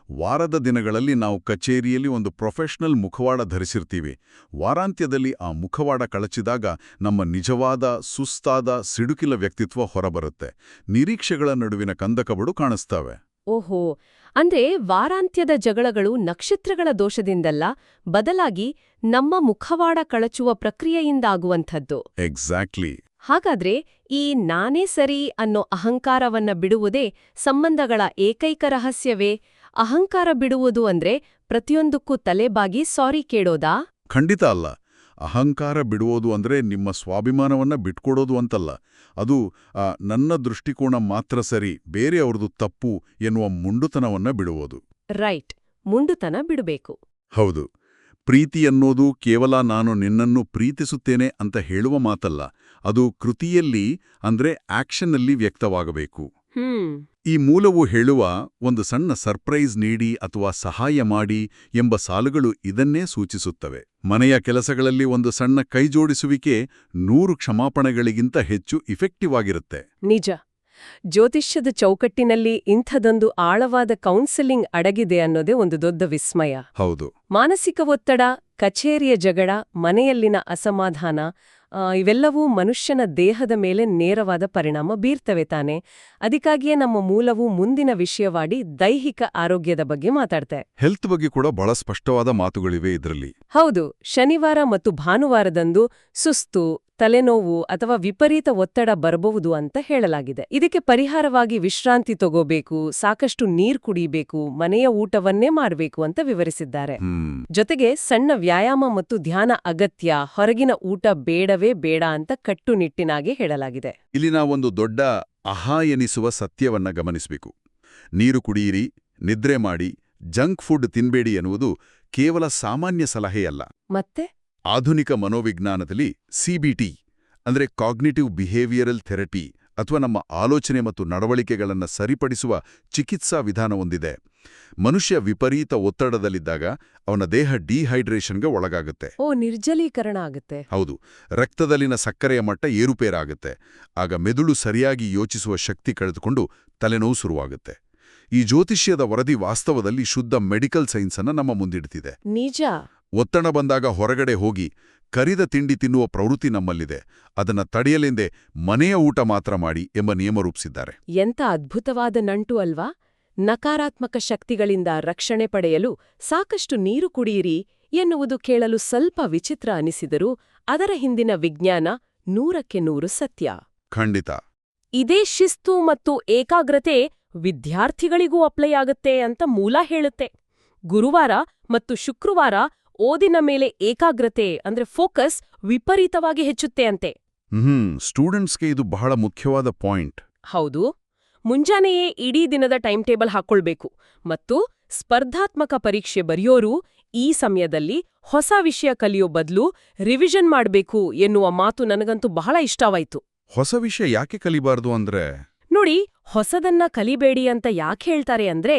ವಾರದ ದಿನಗಳಲ್ಲಿ ನಾವು ಕಚೇರಿಯಲ್ಲಿ ಒಂದು ಪ್ರೊಫೆಷನಲ್ ಮುಖವಾಡ ಧರಿಸಿರ್ತೀವಿ. ವಾರಾಂತ್ಯದಲ್ಲಿ ಆ ಮುಖವಾಡ ಕಳಚಿದಾಗ ನಮ್ಮ ನಿಜವಾದ ಸುಸ್ತಾದ ಸಿಡುಕಿಲ ವ್ಯಕ್ತಿತ್ವ ಹೊರಬರುತ್ತೆ. ನಿರೀಕ್ಷೆಗಳ ನಡುವಿನ ಕಂದಕಗಳು ಕಾಣಿಸ್ತವೆ. ಓಹೋ, ಅಂದ್ರೆ ವಾರಾಂತ್ಯದ ಜಗಳಗಳು ನಕ್ಷತ್ರಗಳ ದೋಷದಿಂದಲ್ಲ, ಬದಲಾಗಿ ನಮ್ಮ ಮುಖವಾಡ ಕಳಚುವ ಪ್ರಕ್ರಿಯೆಯಿಂದಾಗುವಂಥದ್ದು. ಎಕ್ಸಾಕ್ಟ್ಲಿ. ಹಾಗಾದ್ರೆ ಈ ನಾನೇ ಸರಿ ಅನ್ನೋ ಅಹಂಕಾರವನ್ನ ಬಿಡುವುದೇ ಸಂಬಂಧಗಳ ಏಕೈಕ ರಹಸ್ಯವೇ? ಅಹಂಕಾರ ಬಿಡುವುದು ಅಂದ್ರೆ ಪ್ರತಿಯೊಂದಕ್ಕೂ ತಲೆಬಾಗಿ ಸಾರಿ ಕೇಳೋದಾ? ಖಂಡಿತ ಅಲ್ಲ. ಅಹಂಕಾರ ಬಿಡುವುದು ಅಂದ್ರೆ ನಿಮ್ಮ ಸ್ವಾಭಿಮಾನವನ್ನ ಬಿಟ್ಕೊಡೋದು ಅಂತಲ್ಲ. ಅದು ನನ್ನ ದೃಷ್ಟಿಕೋನ ಮಾತ್ರ ಸರಿ, ಬೇರೆಯವ್ರದು ತಪ್ಪು ಎನ್ನುವ ಮುಂಡುತನವನ್ನ ಬಿಡುವುದು. ರೈಟ್, ಮುಂಡುತನ ಬಿಡಬೇಕು. ಹೌದು. ಪ್ರೀತಿ ಅನ್ನೋದು ಕೇವಲ ನಾನು ನಿನ್ನನ್ನು ಪ್ರೀತಿಸುತ್ತೇನೆ ಅಂತ ಹೇಳುವ ಮಾತಲ್ಲ. ಅದು ಕೃತಿಯಲ್ಲಿ ಅಂದ್ರೆ ಆಕ್ಷನ್ನಲ್ಲಿ ವ್ಯಕ್ತವಾಗಬೇಕು. ಈ ಮೂಲವು ಹೇಳುವ ಒಂದು ಸಣ್ಣ ಸರ್ಪ್ರೈಸ್ ನೀಡಿ ಅಥವಾ ಸಹಾಯ ಮಾಡಿ ಎಂಬ ಸಾಲುಗಳು ಇದನ್ನೇ ಸೂಚಿಸುತ್ತವೆ. ಮನೆಯ ಕೆಲಸಗಳಲ್ಲಿ ಒಂದು ಸಣ್ಣ ಕೈಜೋಡಿಸುವಿಕೆ 100 ಕ್ಷಮಾಪಣೆಗಳಿಗಿಂತ ಹೆಚ್ಚು ಇಫೆಕ್ಟಿವ್ ಆಗಿರುತ್ತೆ. ನಿಜ. ಜ್ಯೋತಿಷ್ಯದ ಚೌಕಟ್ಟಿನಲ್ಲಿ ಇಂಥದೊಂದು ಆಳವಾದ ಕೌನ್ಸೆಲಿಂಗ್ ಅಡಗಿದೆ ಅನ್ನೋದೇ ಒಂದು ದೊಡ್ಡ ವಿಸ್ಮಯ. ಹೌದು. ಮಾನಸಿಕ ಒತ್ತಡ, ಕಚೇರಿಯ ಜಗಳ, ಮನೆಯಲ್ಲಿನ ಅಸಮಾಧಾನ ಇವೆಲ್ಲವೂ ಮನುಷ್ಯನ ದೇಹದ ಮೇಲೆ ನೇರವಾದ ಪರಿಣಾಮ ಬೀರ್ತವೆ ತಾನೆ. ಅದಕ್ಕಾಗಿಯೇ ನಮ್ಮ ಮೂಲವು ಮುಂದಿನ ವಿಷಯವಾಡಿ ದೈಹಿಕ ಆರೋಗ್ಯದ ಬಗ್ಗೆ ಮಾತಾಡ್ತೆ. ಹೆಲ್ತ್ ಬಗ್ಗೆ ಕೂಡ ಬಹಳ ಸ್ಪಷ್ಟವಾದ ಮಾತುಗಳಿವೆ ಇದರಲ್ಲಿ. ಹೌದು. ಶನಿವಾರ ಮತ್ತು ಭಾನುವಾರದಂದು ಸುಸ್ತು, ತಲೆನೋವು ಅಥವಾ ವಿಪರೀತ ಒತ್ತಡ ಬರಬಹುದು ಅಂತ ಹೇಳಲಾಗಿದೆ. ಇದಕ್ಕೆ ಪರಿಹಾರವಾಗಿ ವಿಶ್ರಾಂತಿ ತಗೋಬೇಕು, ಸಾಕಷ್ಟು ನೀರು ಕುಡಿಬೇಕು, ಮನೆಯ ಊಟವನ್ನೇ ಮಾಡಬೇಕು ಅಂತ ವಿವರಿಸಿದ್ದಾರೆ. ಜೊತೆಗೆ ಸಣ್ಣ ವ್ಯಾಯಾಮ ಮತ್ತು ಧ್ಯಾನ ಅಗತ್ಯ, ಹೊರಗಿನ ಊಟ ಬೇಡವೇ ಬೇಡ ಅಂತ ಕಟ್ಟುನಿಟ್ಟಿನಾಗಿ ಹೇಳಲಾಗಿದೆ. ಇಲ್ಲಿ ನಾವೊಂದು ದೊಡ್ಡ ಅಹಾ ಎನಿಸುವ ಸತ್ಯವನ್ನ ಗಮನಿಸಬೇಕು. ನೀರು ಕುಡಿಯಿರಿ, ನಿದ್ರೆ ಮಾಡಿ, ಜಂಕ್ ಫುಡ್ ತಿನ್ಬೇಡಿ ಎನ್ನುವುದು ಕೇವಲ ಸಾಮಾನ್ಯ ಸಲಹೆಯಲ್ಲ. ಮತ್ತೆ ಆಧುನಿಕ ಮನೋವಿಜ್ಞಾನದಲ್ಲಿ ಸಿಬಿಟಿ ಅಂದ್ರೆ ಕಾಗ್ನಿಟಿವ್ ಬಿಹೇವಿಯರಲ್ ಥೆರಪಿ ಅಥವಾ ನಮ್ಮ ಆಲೋಚನೆ ಮತ್ತು ನಡವಳಿಕೆಗಳನ್ನು ಸರಿಪಡಿಸುವ ಚಿಕಿತ್ಸಾ ವಿಧಾನವೊಂದಿದೆ. ಮನುಷ್ಯ ವಿಪರೀತ ಒತ್ತಡದಲ್ಲಿದ್ದಾಗ ಅವನ ದೇಹ ಡಿಹೈಡ್ರೇಷನ್ಗೆ ಒಳಗಾಗುತ್ತೆ. ನಿರ್ಜಲೀಕರಣ ಆಗುತ್ತೆ. ಹೌದು. ರಕ್ತದಲ್ಲಿನ ಸಕ್ಕರೆಯ ಮಟ್ಟ ಏರುಪೇರಾಗುತ್ತೆ. ಆಗ ಮೆದುಳು ಸರಿಯಾಗಿ ಯೋಚಿಸುವ ಶಕ್ತಿ ಕಳೆದುಕೊಂಡು ತಲೆನೋವು ಶುರುವಾಗುತ್ತೆ. ಈ ಜ್ಯೋತಿಷ್ಯದ ವರದಿ ವಾಸ್ತವದಲ್ಲಿ ಶುದ್ಧ ಮೆಡಿಕಲ್ ಸೈನ್ಸ್ ಅನ್ನ ನಮ್ಮ ಮುಂದಿಡ್ತಿದೆ. ನಿಜ. ಒತ್ತಡ ಬಂದಾಗ ಹೊರಗಡೆ ಹೋಗಿ ಕರಿದ ತಿಂಡಿ ತಿನ್ನುವ ಪ್ರವೃತ್ತಿ ನಮ್ಮಲ್ಲಿದೆ. ಅದನ್ನ ತಡೆಯಲೆಂದೇ ಮನೆಯ ಊಟ ಮಾತ್ರ ಮಾಡಿ ಎಂಬ ನಿಯಮ ರೂಪಿಸಿದ್ದಾರೆ. ಎಂಥ ಅದ್ಭುತವಾದ ನಂಟು ಅಲ್ವಾ? ನಕಾರಾತ್ಮಕ ಶಕ್ತಿಗಳಿಂದ ರಕ್ಷಣೆ ಪಡೆಯಲು ಸಾಕಷ್ಟು ನೀರು ಕುಡಿಯಿರಿ ಎನ್ನುವುದು ಕೇಳಲು ಸ್ವಲ್ಪ ವಿಚಿತ್ರ ಅನಿಸಿದರೂ ಅದರ ಹಿಂದಿನ ವಿಜ್ಞಾನ 100% ಸತ್ಯ. ಖಂಡಿತ. ಇದೇ ಶಿಸ್ತು ಮತ್ತು ಏಕಾಗ್ರತೆ ವಿದ್ಯಾರ್ಥಿಗಳಿಗೂ ಅಪ್ಲೈ ಆಗತ್ತೆ ಅಂತ ಮೂಲ ಹೇಳುತ್ತೆ. ಗುರುವಾರ ಮತ್ತು ಶುಕ್ರವಾರ ಓದಿನ ಮೇಲೆ ಏಕಾಗ್ರತೆ ಅಂದ್ರೆ ಫೋಕಸ್ ವಿಪರೀತವಾಗಿ ಹೆಚ್ಚುತ್ತೆ ಅಂತೆ. ಸ್ಟೂಡೆಂಟ್ಸ್ಗೆ ಇದು ಬಹಳ ಮುಖ್ಯವಾದ ಪಾಯಿಂಟ್. ಹೌದು. ಮುಂಜಾನೆಯೇ ಇಡೀ ದಿನದ ಟೈಮ್ ಟೇಬಲ್ ಹಾಕೊಳ್ಬೇಕು ಮತ್ತು ಸ್ಪರ್ಧಾತ್ಮಕ ಪರೀಕ್ಷೆ ಬರೆಯೋರು ಈ ಸಮಯದಲ್ಲಿ ಹೊಸ ವಿಷಯ ಕಲಿಯೋ ಬದಲು ರಿವಿಷನ್ ಮಾಡಬೇಕು ಎನ್ನುವ ಮಾತು ನನಗಂತೂ ಬಹಳ ಇಷ್ಟವಾಯ್ತು. ಹೊಸ ವಿಷಯ ಯಾಕೆ ಕಲಿಬಾರ್ದು ಅಂದ್ರೆ ನೋಡಿ, ಹೊಸದನ್ನ ಕಲಿಬೇಡಿ ಅಂತ ಯಾಕೆ ಹೇಳ್ತಾರೆ ಅಂದ್ರೆ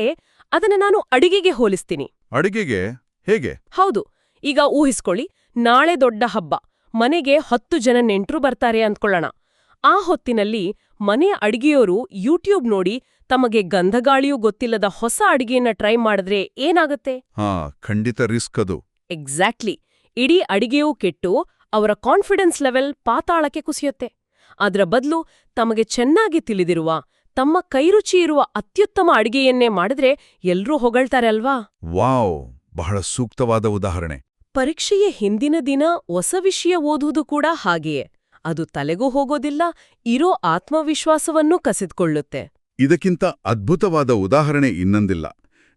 ಅದನ್ನ ನಾನು ಅಡಿಗೆಗೆ ಹೋಲಿಸ್ತೀನಿ. ಅಡಿಗೆಗೆ? ಹೇಗೆ? ಹೌದು. ಈಗ ಊಹಿಸ್ಕೊಳ್ಳಿ, ನಾಳೆ ದೊಡ್ಡ ಹಬ್ಬ, ಮನೆಗೆ 10 ಜನ ನೆಂಟ್ರು ಬರ್ತಾರೆ ಅಂದ್ಕೊಳ್ಳೋಣ. ಆ ಹೊತ್ತಿನಲ್ಲಿ ಮನೆಯ ಅಡಿಗೆಯೋರು ಯೂಟ್ಯೂಬ್ ನೋಡಿ ತಮಗೆ ಗಂಧಗಾಳಿಯೂ ಗೊತ್ತಿಲ್ಲದ ಹೊಸ ಅಡಿಗೆಯನ್ನ ಟ್ರೈ ಮಾಡಿದ್ರೆ ಏನಾಗತ್ತೆ? ಖಂಡಿತ ರಿಸ್ಕ್ ಅದು. ಎಕ್ಸಾಕ್ಟ್ಲಿ. ಇಡೀ ಅಡಿಗೆಯೂ ಕೆಟ್ಟು ಅವರ ಕಾನ್ಫಿಡೆನ್ಸ್ ಲೆವೆಲ್ ಪಾತಾಳಕ್ಕೆ ಕುಸಿಯುತ್ತೆ. ಅದರ ಬದಲು ತಮಗೆ ಚೆನ್ನಾಗಿ ತಿಳಿದಿರುವ ತಮ್ಮ ಕೈರುಚಿ ಇರುವ ಅತ್ಯುತ್ತಮ ಅಡಿಗೆಯನ್ನೇ ಮಾಡಿದ್ರೆ ಎಲ್ರೂ ಹೊಗಳ್ತಾರೆ ಅಲ್ವಾ? ವಾವ್, ಬಹಳ ಸೂಕ್ತವಾದ ಉದಾಹರಣೆ. ಪರೀಕ್ಷೆಯ ಹಿಂದಿನ ದಿನ ಹೊಸ ವಿಷಯ ಓದುವುದು ಕೂಡ ಹಾಗೆಯೇ. ಅದು ತಲೆಗೂ ಹೋಗೋದಿಲ್ಲ, ಇರೋ ಆತ್ಮವಿಶ್ವಾಸವನ್ನೂ ಕಸಿದುಕೊಳ್ಳುತ್ತೆ. ಇದಕ್ಕಿಂತ ಅದ್ಭುತವಾದ ಉದಾಹರಣೆ ಇನ್ನೊಂದಿಲ್ಲ.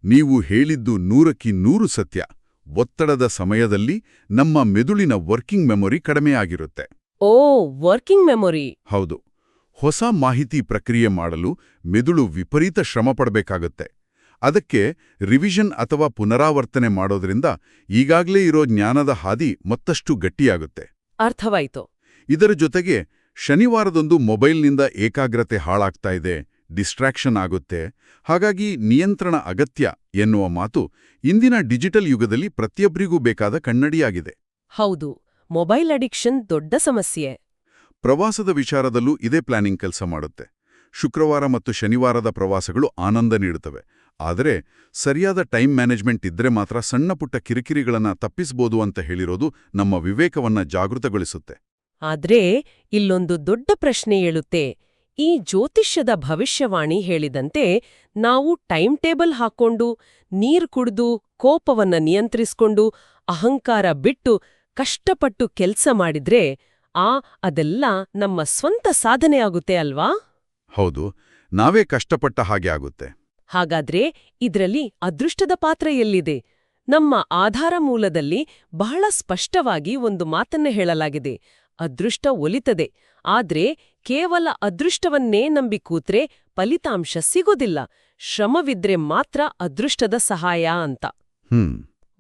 ನೀವು ಹೇಳಿದ್ದು 100% ಸತ್ಯ. ಒತ್ತಡದ ಸಮಯದಲ್ಲಿ ನಮ್ಮ ಮೆದುಳಿನ ವರ್ಕಿಂಗ್ ಮೆಮೊರಿ ಕಡಿಮೆಯಾಗಿರುತ್ತೆ. ಓ, ವರ್ಕಿಂಗ್ ಮೆಮೊರಿ. ಹೌದು. ಹೊಸ ಮಾಹಿತಿ ಪ್ರಕ್ರಿಯೆ ಮಾಡಲು ಮೆದುಳು ವಿಪರೀತ ಶ್ರಮ ಪಡಬೇಕಾಗುತ್ತೆ. ಅದಕ್ಕೆ ರಿವಿಷನ್ ಅಥವಾ ಪುನರಾವರ್ತನೆ ಮಾಡೋದ್ರಿಂದ ಈಗಾಗಲೇ ಇರೋ ಜ್ಞಾನದ ಹಾದಿ ಮತ್ತಷ್ಟು ಗಟ್ಟಿಯಾಗುತ್ತೆ. ಅರ್ಥವಾಯ್ತು. ಇದರ ಜೊತೆಗೆ ಶನಿವಾರದಂದು ಮೊಬೈಲ್ನಿಂದ ಏಕಾಗ್ರತೆ ಹಾಳಾಗ್ತಾ ಇದೆ, ಡಿಸ್ಟ್ರಾಕ್ಷನ್ ಆಗುತ್ತೆ, ಹಾಗಾಗಿ ನಿಯಂತ್ರಣ ಅಗತ್ಯ ಎನ್ನುವ ಮಾತು ಇಂದಿನ ಡಿಜಿಟಲ್ ಯುಗದಲ್ಲಿ ಪ್ರತಿಯೊಬ್ಬರಿಗೂ ಬೇಕಾದ ಕನ್ನಡಿಯಾಗಿದೆ. ಹೌದು, ಮೊಬೈಲ್ ಅಡಿಕ್ಷನ್ ದೊಡ್ಡ ಸಮಸ್ಯೆ. ಪ್ರವಾಸದ ವಿಚಾರದಲ್ಲೂ ಇದೇ ಪ್ಲಾನಿಂಗ್ ಕೆಲಸ ಮಾಡುತ್ತೆ. ಶುಕ್ರವಾರ ಮತ್ತು ಶನಿವಾರದ ಪ್ರವಾಸಗಳು ಆನಂದ ನೀಡುತ್ತವೆ. ಆದರೆ ಸರಿಯಾದ ಟೈಮ್ ಮ್ಯಾನೇಜ್ಮೆಂಟ್ ಇದ್ರೆ ಮಾತ್ರ ಸಣ್ಣಪುಟ್ಟ ಕಿರಿಕಿರಿಗಳನ್ನ ತಪ್ಪಿಸಬಹುದು ಅಂತ ಹೇಳಿರೋದು ನಮ್ಮ ವಿವೇಕವನ್ನ ಜಾಗೃತಗೊಳಿಸುತ್ತೆ. ಆದ್ರೆ ಇಲ್ಲೊಂದು ದೊಡ್ಡ ಪ್ರಶ್ನೆ ಏಳುತ್ತೆ. ಈ ಜ್ಯೋತಿಷ್ಯದ ಭವಿಷ್ಯವಾಣಿ ಹೇಳಿದಂತೆ ನಾವು ಟೈಮ್ ಟೇಬಲ್ ಹಾಕೊಂಡು, ನೀರು ಕುಡಿದು, ಕೋಪವನ್ನ ನಿಯಂತ್ರಿಸ್ಕೊಂಡು, ಅಹಂಕಾರ ಬಿಟ್ಟು ಕಷ್ಟಪಟ್ಟು ಕೆಲ್ಸ ಮಾಡಿದ್ರೆ ಅದೆಲ್ಲ ನಮ್ಮ ಸ್ವಂತ ಸಾಧನೆ ಆಗುತ್ತೆ ಅಲ್ವಾ? ಹೌದು, ನಾವೇ ಕಷ್ಟಪಟ್ಟ ಹಾಗೆ ಆಗುತ್ತೆ. ಹಾಗಾದ್ರೆ ಇದ್ರಲ್ಲಿ ಅದೃಷ್ಟದ ಪಾತ್ರ ಎಲ್ಲಿದೆ? ನಮ್ಮ ಆಧಾರ ಮೂಲದಲ್ಲಿ ಬಹಳ ಸ್ಪಷ್ಟವಾಗಿ ಒಂದು ಮಾತನ್ನ ಹೇಳಲಾಗಿದೆ. ಅದೃಷ್ಟ ಒಲಿತದೆ, ಆದ್ರೆ ಕೇವಲ ಅದೃಷ್ಟವನ್ನೇ ನಂಬಿ ಕೂತ್ರೆ ಫಲಿತಾಂಶ ಸಿಗೋದಿಲ್ಲ. ಶ್ರಮವಿದ್ರೆ ಮಾತ್ರ ಅದೃಷ್ಟದ ಸಹಾಯ ಅಂತ.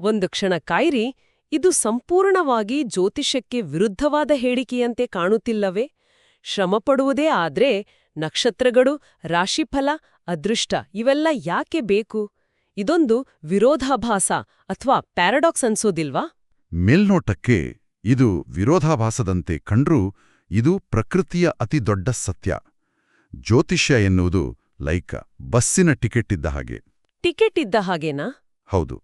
ಒಂದು ಕ್ಷಣ ಕಾಯಿರಿ, ಇದು ಸಂಪೂರ್ಣವಾಗಿ ಜ್ಯೋತಿಷ್ಯಕ್ಕೆ ವಿರುದ್ಧವಾದ ಹೇಳಿಕೆಯಂತೆ ಕಾಣುತ್ತಿಲ್ಲವೇ? ಶ್ರಮಪಡುವುದೇ ಆದ್ರೆ ನಕ್ಷತ್ರಗಳು, ರಾಶಿಫಲ, ಅದೃಷ್ಟ ಇವೆಲ್ಲ ಯಾಕೆ ಬೇಕು? ಇದೊಂದು ವಿರೋಧಾಭಾಸ ಅಥವಾ ಪ್ಯಾರಡಾಕ್ಸ್ ಅನ್ಸೋದಿಲ್ವಾ? ಮೇಲ್ನೋಟಕ್ಕೆ ಇದು ವಿರೋಧಾಭಾಸದಂತೆ ಕಂಡ್ರೂ ಇದು ಪ್ರಕೃತಿಯ ಅತಿ ದೊಡ್ಡ ಸತ್ಯ. ಜ್ಯೋತಿಷ್ಯ ಎನ್ನುವುದು ಲೈಕ್ ಬಸ್ಸಿನ ಟಿಕೆಟ್ ಇದ್ದ ಹಾಗೆ. ಟಿಕೆಟ್ ಇದ್ದ ಹಾಗೇನಾ? ಹೌದು.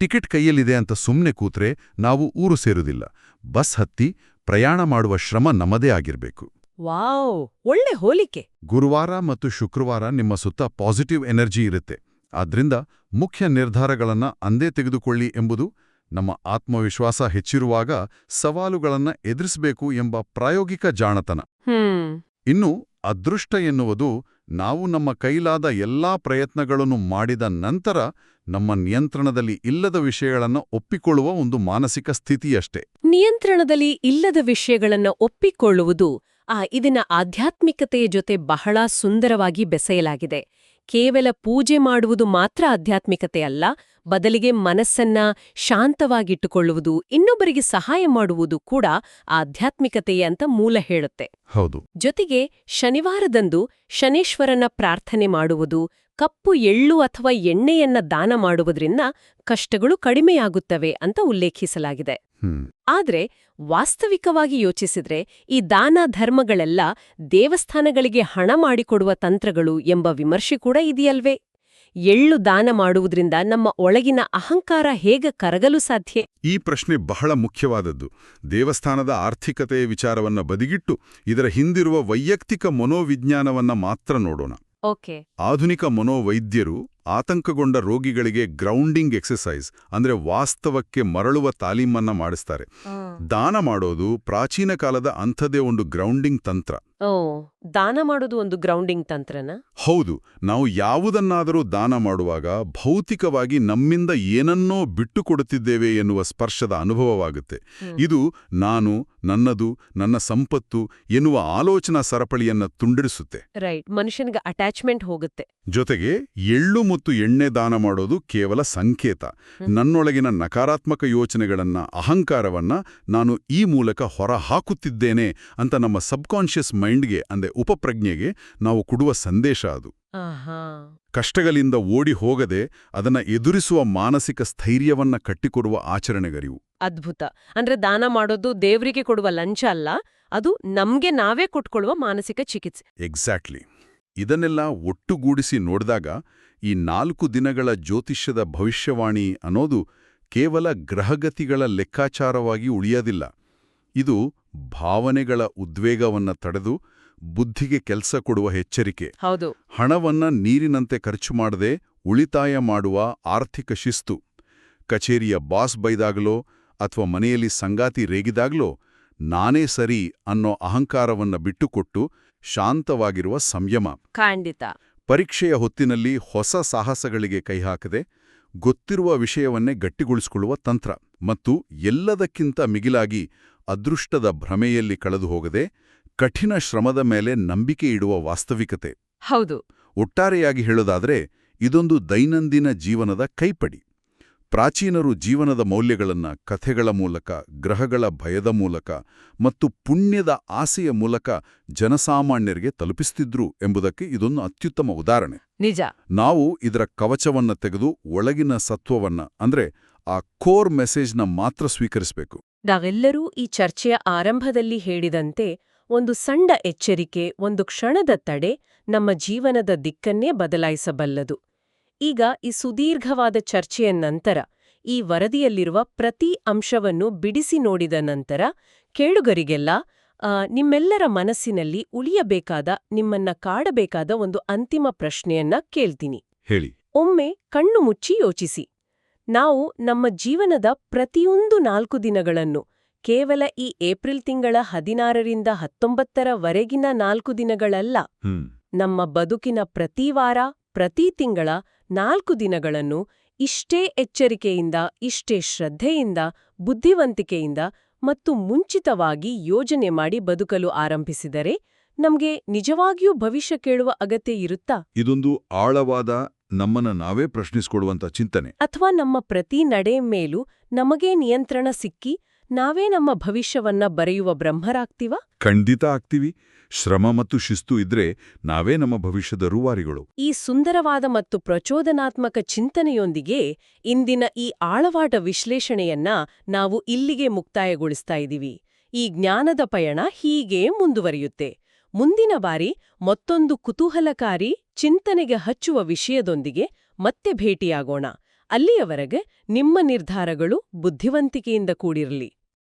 ಟಿಕೆಟ್ ಕೈಯಲ್ಲಿದೆ ಅಂತ ಸುಮ್ನೆ ಕೂತ್ರೆ ನಾವು ಊರು ಸೇರುವುದಿಲ್ಲ. ಬಸ್ ಹತ್ತಿ ಪ್ರಯಾಣ ಮಾಡುವ ಶ್ರಮ ನಮ್ಮದೇ ಆಗಿರ್ಬೇಕು. ವಾವ್, ಒಳ್ಳೆ ಹೋಲಿಕೆ. ಗುರುವಾರ ಮತ್ತು ಶುಕ್ರವಾರ ನಿಮ್ಮ ಸುತ್ತ ಪಾಸಿಟಿವ್ ಎನರ್ಜಿ ಇರುತ್ತೆ. ಆದ್ರಿಂದ ಮುಖ್ಯ ನಿರ್ಧಾರಗಳನ್ನ ಅಂದೇ ತೆಗೆದುಕೊಳ್ಳಿ ಎಂಬುದು ನಮ್ಮ ಆತ್ಮವಿಶ್ವಾಸ ಹೆಚ್ಚಿರುವಾಗ ಸವಾಲುಗಳನ್ನ ಎದುರಿಸಬೇಕು ಎಂಬ ಪ್ರಾಯೋಗಿಕ ಜಾಣತನ. ಇನ್ನು ಅದೃಷ್ಟ ಎನ್ನುವುದು ನಾವು ನಮ್ಮ ಕೈಲಾದ ಎಲ್ಲಾ ಪ್ರಯತ್ನಗಳನ್ನು ಮಾಡಿದ ನಂತರ ನಮ್ಮ ನಿಯಂತ್ರಣದಲ್ಲಿ ಇಲ್ಲದ ವಿಷಯಗಳನ್ನು ಒಪ್ಪಿಕೊಳ್ಳುವ ಒಂದು ಮಾನಸಿಕ ಸ್ಥಿತಿಯಷ್ಟೇ. ನಿಯಂತ್ರಣದಲ್ಲಿ ಇಲ್ಲದ ವಿಷಯಗಳನ್ನು ಒಪ್ಪಿಕೊಳ್ಳುವುದು ಇದನ್ನ ಆಧ್ಯಾತ್ಮಿಕತೆಯ ಜೊತೆ ಬಹಳ ಸುಂದರವಾಗಿ ಬೆಸೆಯಲಾಗಿದೆ. ಕೇವಲ ಪೂಜೆ ಮಾಡುವುದು ಮಾತ್ರ ಆಧ್ಯಾತ್ಮಿಕತೆ ಅಲ್ಲ, ಬದಲಿಗೆ ಮನಸ್ಸನ್ನ ಶಾಂತವಾಗಿಟ್ಟುಕೊಳ್ಳುವುದು, ಇನ್ನೊಬ್ಬರಿಗೆ ಸಹಾಯ ಮಾಡುವುದು ಕೂಡ ಆಧ್ಯಾತ್ಮಿಕತೆಯೇ ಅಂತ ಮೂಲ ಹೇಳುತ್ತೆ. ಹೌದು. ಜೊತೆಗೆ ಶನಿವಾರದಂದು ಶನೇಶ್ವರನ ಪ್ರಾರ್ಥನೆ ಮಾಡುವುದು, ಕಪ್ಪು ಎಳ್ಳು ಅಥವಾ ಎಣ್ಣೆಯನ್ನ ದಾನ ಮಾಡುವುದರಿಂದ ಕಷ್ಟಗಳು ಕಡಿಮೆಯಾಗುತ್ತವೆ ಅಂತ ಉಲ್ಲೇಖಿಸಲಾಗಿದೆ. ಆದ್ರೆ ವಾಸ್ತವಿಕವಾಗಿ ಯೋಚಿಸಿದ್ರೆ ಈ ದಾನ ಧರ್ಮಗಳೆಲ್ಲ ದೇವಸ್ಥಾನಗಳಿಗೆ ಹಣ ಮಾಡಿಕೊಡುವ ತಂತ್ರಗಳು ಎಂಬ ವಿಮರ್ಶೆ ಕೂಡ ಇದೆಯಲ್ವೇ? ಎಳ್ಳು ದಾನ ಮಾಡುವುದರಿಂದ ನಮ್ಮ ಒಳಗಿನ ಅಹಂಕಾರ ಹೇಗೆ ಕರಗಲು ಸಾಧ್ಯ? ಈ ಪ್ರಶ್ನೆ ಬಹಳ ಮುಖ್ಯವಾದದ್ದು. ದೇವಸ್ಥಾನದ ಆರ್ಥಿಕತೆಯ ವಿಚಾರವನ್ನ ಬದಿಗಿಟ್ಟು ಇದರ ಹಿಂದಿರುವ ವೈಯಕ್ತಿಕ ಮನೋವಿಜ್ಞಾನವನ್ನ ಮಾತ್ರ ನೋಡೋಣ. ಆಧುನಿಕ ಮನೋವೈದ್ಯರು ಆತಂಕಗೊಂಡ ರೋಗಿಗಳಿಗೆ ಗ್ರೌಂಡಿಂಗ್ ಎಕ್ಸರ್ಸೈಸ್ ಅಂದ್ರೆ ವಾಸ್ತವಕ್ಕೆ ಮರಳುವ ತಾಲೀಮನ್ನ ಮಾಡಿಸ್ತಾರೆ. ದಾನ ಮಾಡೋದು ಪ್ರಾಚೀನ ಕಾಲದ ಅಂಥದೇ ಒಂದು ಗ್ರೌಂಡಿಂಗ್ ತಂತ್ರ. ದಾನ ಮಾಡೋದು ಒಂದು ಗ್ರೌಂಡಿಂಗ್ ತಂತ್ರನ? ಹೌದು. ನಾವು ಯಾವುದನ್ನಾದರೂ ದಾನ ಮಾಡುವಾಗ ಭೌತಿಕವಾಗಿ ನಮ್ಮಿಂದ ಏನನ್ನೋ ಬಿಟ್ಟು ಕೊಡುತ್ತಿದ್ದೇವೆ ಎನ್ನುವ ಸ್ಪರ್ಶದ ಅನುಭವವಾಗುತ್ತೆ. ಇದು ನಾನು, ನನ್ನದು, ನನ್ನ ಸಂಪತ್ತು ಎನ್ನುವ ಆಲೋಚನಾ ಸರಪಳಿಯನ್ನ ತುಂಡಿರಿಸುತ್ತೆ. ರೈಟ್, ಮನುಷ್ಯನಿಗೆ ಅಟ್ಯಾಚ್ಮೆಂಟ್ ಹೋಗುತ್ತೆ. ಜೊತೆಗೆ ಎಳ್ಳು ಮತ್ತು ಎಣ್ಣೆ ದಾನ ಮಾಡೋದು ಕೇವಲ ಸಂಕೇತ. ನನ್ನೊಳಗಿನ ನಕಾರಾತ್ಮಕ ಯೋಚನೆಗಳನ್ನ, ಅಹಂಕಾರವನ್ನ ನಾನು ಈ ಮೂಲಕ ಹೊರ ಹಾಕುತ್ತಿದ್ದೇನೆ ಅಂತ ನಮ್ಮ ಸಬ್ಕಾನ್ಷಿಯಸ್ ಮೈಂಡ್ಗೆ ಅಂದ್ರೆ ಉಪಪ್ರಜ್ಞೆಗೆ ನಾವು ಕೊಡುವ ಸಂದೇಶ ಅದು. ಕಷ್ಟಗಳಿಂದ ಓಡಿ ಹೋಗದೆ ಅದನ್ನ ಎದುರಿಸುವ ಮಾನಸಿಕ ಸ್ಥೈರ್ಯವನ್ನ ಕಟ್ಟಿಕೊಡುವ ಆಚರಣೆಗರಿವು. ಅದ್ಭುತ. ಅಂದ್ರೆ ದಾನ ಮಾಡೋದು ದೇವರಿಗೆ ಕೊಡುವ ಲಂಚ ಅಲ್ಲ, ಅದು ನಮ್ಗೆ ನಾವೇ ಕೊಟ್ಕೊಳ್ಳುವ ಮಾನಸಿಕ ಚಿಕಿತ್ಸೆ. ಎಕ್ಸಾಕ್ಟ್ಲಿ. ಇದನ್ನೆಲ್ಲ ಒಟ್ಟುಗೂಡಿಸಿ ನೋಡಿದಾಗ ಈ 4 ದಿನಗಳ ಜ್ಯೋತಿಷ್ಯದ ಭವಿಷ್ಯವಾಣಿ ಅನ್ನೋದು ಕೇವಲ ಗ್ರಹಗತಿಗಳ ಲೆಕ್ಕಾಚಾರವಾಗಿ ಉಳಿಯೋದಿಲ್ಲ. ಇದು ಭಾವನೆಗಳ ಉದ್ವೇಗವನ್ನ ತಡೆದು ಬುದ್ಧಿಗೆ ಕೆಲಸ ಕೊಡುವ ಎಚ್ಚರಿಕೆ. ಹೌದು. ಹಣವನ್ನ ನೀರಿನಂತೆ ಖರ್ಚು ಮಾಡದೆ ಉಳಿತಾಯ ಮಾಡುವ ಆರ್ಥಿಕ ಶಿಸ್ತು. ಕಚೇರಿಯ ಬಾಸ್ ಬೈದಾಗಲೋ ಅಥವಾ ಮನೆಯಲ್ಲಿ ಸಂಗಾತಿ ರೇಗಿದಾಗಲೋ ನಾನೇ ಸರಿ ಅನ್ನೋ ಅಹಂಕಾರವನ್ನ ಬಿಟ್ಟುಕೊಟ್ಟು ಶಾಂತವಾಗಿರುವ ಸಂಯಮ. ಖಂಡಿತ. ಪರೀಕ್ಷೆಯ ಹೊತ್ತಿನಲ್ಲಿ ಹೊಸ ಸಾಹಸಗಳಿಗೆ ಕೈಹಾಕದೆ ಗೊತ್ತಿರುವ ವಿಷಯವನ್ನೇ ಗಟ್ಟಿಗೊಳಿಸಿಕೊಳ್ಳುವ ತಂತ್ರ. ಮತ್ತು ಎಲ್ಲದಕ್ಕಿಂತ ಮಿಗಿಲಾಗಿ ಅದೃಷ್ಟದ ಭ್ರಮೆಯಲ್ಲಿ ಕಳೆದು ಹೋಗದೆ ಕಠಿಣ ಶ್ರಮದ ಮೇಲೆ ನಂಬಿಕೆ ಇಡುವ ವಾಸ್ತವಿಕತೆ. ಹೌದು. ಒಟ್ಟಾರೆಯಾಗಿ ಹೇಳೋದಾದ್ರೆ ಇದೊಂದು ದೈನಂದಿನ ಜೀವನದ ಕೈಪಡಿ. ಪ್ರಾಚೀನರು ಜೀವನದ ಮೌಲ್ಯಗಳನ್ನ ಕಥೆಗಳ ಮೂಲಕ, ಗ್ರಹಗಳ ಭಯದ ಮೂಲಕ ಮತ್ತು ಪುಣ್ಯದ ಆಸೆಯ ಮೂಲಕ ಜನಸಾಮಾನ್ಯರಿಗೆ ತಲುಪಿಸ್ತಿದ್ರು ಎಂಬುದಕ್ಕೆ ಇದೊಂದು ಅತ್ಯುತ್ತಮ ಉದಾಹರಣೆ. ನಿಜ. ನಾವು ಇದರ ಕವಚವನ್ನ ತೆಗೆದು ಒಳಗಿನ ಸತ್ವವನ್ನ ಅಂದ್ರೆ ಆ ಕೋರ್ ಮೆಸೇಜ್ನ ಮಾತ್ರ ಸ್ವೀಕರಿಸಬೇಕು. ನಾವೆಲ್ಲರೂ ಈ ಚರ್ಚೆಯ ಆರಂಭದಲ್ಲಿ ಹೇಳಿದಂತೆ ಒಂದು ಸಣ್ಣ ಎಚ್ಚರಿಕೆ, ಒಂದು ಕ್ಷಣದ ತಡೆ ನಮ್ಮ ಜೀವನದ ದಿಕ್ಕನ್ನೇ ಬದಲಾಯಿಸಬಲ್ಲದು. ಈಗ ಈ ಸುದೀರ್ಘವಾದ ಚರ್ಚೆಯ ನಂತರ, ಈ ವರದಿಯಲ್ಲಿರುವ ಪ್ರತಿ ಅಂಶವನ್ನು ಬಿಡಿಸಿ ನೋಡಿದ ನಂತರ ಕೇಳುಗರಿಗೆಲ್ಲ ನಿಮ್ಮೆಲ್ಲರ ಮನಸ್ಸಿನಲ್ಲಿ ಉಳಿಯಬೇಕಾದ, ನಿಮ್ಮನ್ನ ಕಾಡಬೇಕಾದ ಒಂದು ಅಂತಿಮ ಪ್ರಶ್ನೆಯನ್ನ ಕೇಳ್ತೀನಿ. ಹೇಳಿ. ಒಮ್ಮೆ ಕಣ್ಣು ಮುಚ್ಚಿ ಯೋಚಿಸಿ. ನಾವು ನಮ್ಮ ಜೀವನದ ಪ್ರತಿಯೊಂದು 4 ದಿನಗಳನ್ನು, ಕೇವಲ ಈ ಏಪ್ರಿಲ್ ತಿಂಗಳ 16ರಿಂದ 19ರವರೆಗಿನ 4 ದಿನಗಳಲ್ಲ, ನಮ್ಮ ಬದುಕಿನ ಪ್ರತಿ ವಾರ, ಪ್ರತಿ ತಿಂಗಳ 4 ದಿನಗಳನ್ನು ಇಷ್ಟೇ ಎಚ್ಚರಿಕೆಯಿಂದ, ಇಷ್ಟೇ ಶ್ರದ್ಧೆಯಿಂದ, ಬುದ್ಧಿವಂತಿಕೆಯಿಂದ ಮತ್ತು ಮುಂಚಿತವಾಗಿ ಯೋಜನೆ ಮಾಡಿ ಬದುಕಲು ಆರಂಭಿಸಿದರೆ ನಮ್ಗೆ ನಿಜವಾಗಿಯೂ ಭವಿಷ್ಯ ಕೇಳುವ ಅಗತ್ಯ ಇರುತ್ತಾ? ಇದೊಂದು ಆಳವಾದ, ನಮ್ಮನ್ನ ನಾವೇ ಪ್ರಶ್ನಿಸಿಕೊಳ್ಳುವಂತ ಚಿಂತನೆ. ಅಥವಾ ನಮ್ಮ ಪ್ರತಿ ನಡೆ ಮೇಲೂ ನಮಗೇ ನಿಯಂತ್ರಣ ಸಿಕ್ಕಿ ನಾವೇ ನಮ್ಮ ಭವಿಷ್ಯವನ್ನ ಬರೆಯುವ ಬ್ರಹ್ಮರಾಗ್ತೀವ? ಖಂಡಿತ ಆಗ್ತೀವಿ. ಶ್ರಮ ಮತ್ತು ಶಿಸ್ತು ಇದ್ರೆ ನಾವೇ ನಮ್ಮ ಭವಿಷ್ಯದ ರೂವಾರಿಗಳು. ಈ ಸುಂದರವಾದ ಮತ್ತು ಪ್ರಚೋದನಾತ್ಮಕ ಚಿಂತನೆಯೊಂದಿಗೆ ಇಂದಿನ ಈ ಆಳವಾದ ವಿಶ್ಲೇಷಣೆಯನ್ನ ನಾವು ಇಲ್ಲಿಗೆ ಮುಕ್ತಾಯಗೊಳಿಸ್ತಾ ಇದ್ದೀವಿ. ಈ ಜ್ಞಾನದ ಪಯಣ ಹೀಗೇ ಮುಂದುವರಿಯುತ್ತೆ. ಮುಂದಿನ ಬಾರಿ ಮತ್ತೊಂದು ಕುತೂಹಲಕಾರಿ, ಚಿಂತನೆಗೆ ಹಚ್ಚುವ ವಿಷಯದೊಂದಿಗೆ ಮತ್ತೆ ಭೇಟಿಯಾಗೋಣ. ಅಲ್ಲಿಯವರೆಗೆ ನಿಮ್ಮ ನಿರ್ಧಾರಗಳು ಬುದ್ಧಿವಂತಿಕೆಯಿಂದ ಕೂಡಿರಲಿ.